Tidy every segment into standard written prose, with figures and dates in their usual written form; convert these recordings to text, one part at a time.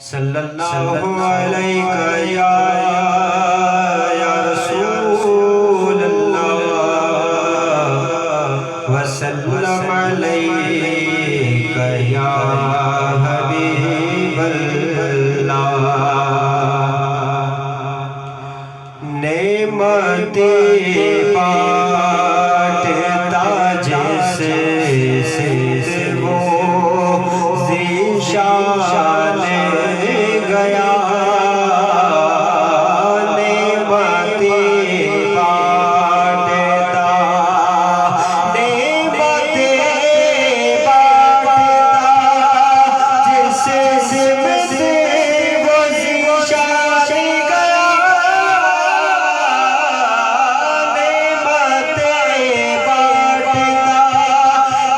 सल्लल्लाहु अलैहि या रसूलल्लाह वसल्लम अलैका या हबीबल्लाह। नेमतें बांटता जैसे वो ज़ीशान गया, नेमतें बांटता जैसे सिमटे वो ज़ीशान गया, नेमतें बांटता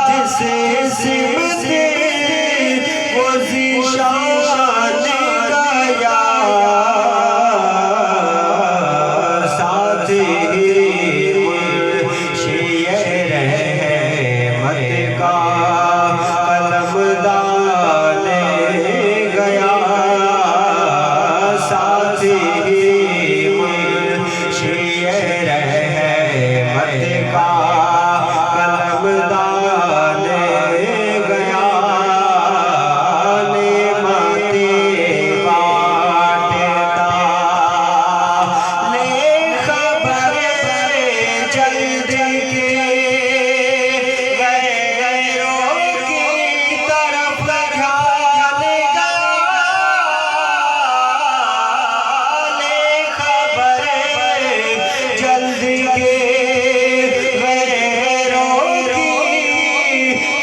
जैसे सिमटे वो ज़ीशान गया। साथी शेर रहमत का कलमदान गया, साथी शेर रहमत का कलमदान गया।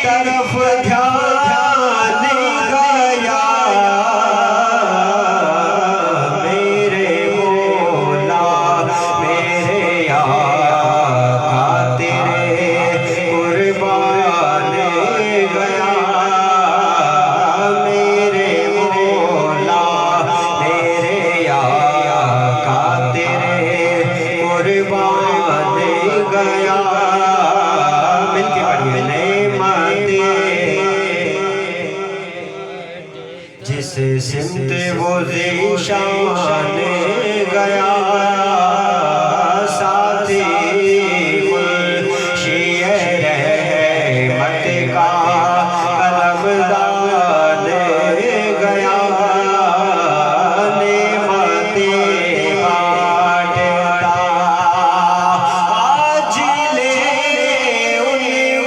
तरफ ध्यान गया, मेरे मौला मेरे आका तेरे कुर्बान गया, मेरे मौला मेरे आका तेरे कुर्बान गया। मिलके पढ़िए। जिस सिमत वो ज़ीशान गया, साथी शेर रहमत का कलमदान गया, नेमतें बांटता आज ले उनकी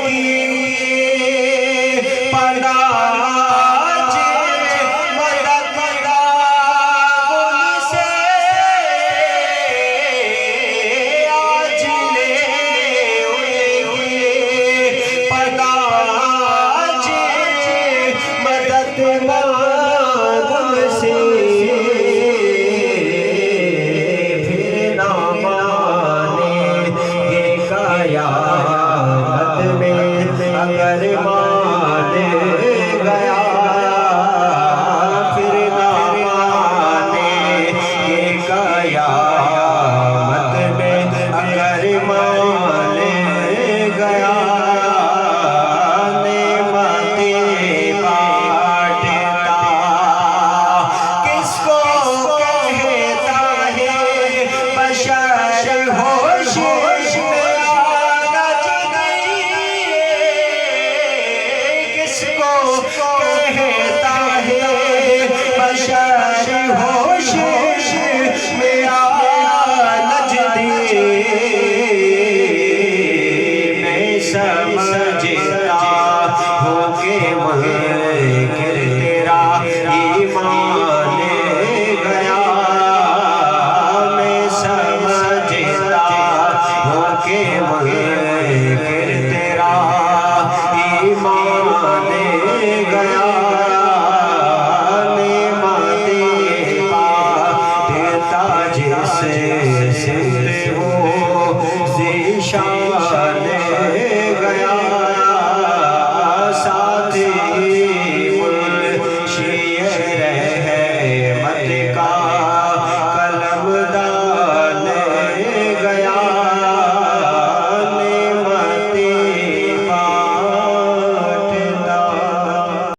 पनाह। फिर ना मानेंगे क़यामत में अगर मान गया, फिर ना मानेंगे क़यामत में अगर मान गया। कहता है बशर होश में नजदी, मैं समझता हूँ कि मुनकिर तेरा ईमान गया, मैं समझता हूँ कि मुनकिर तेरा ईमान गया। नेमतें बांटता जैसे सिमटे वो ज़ीशान गया।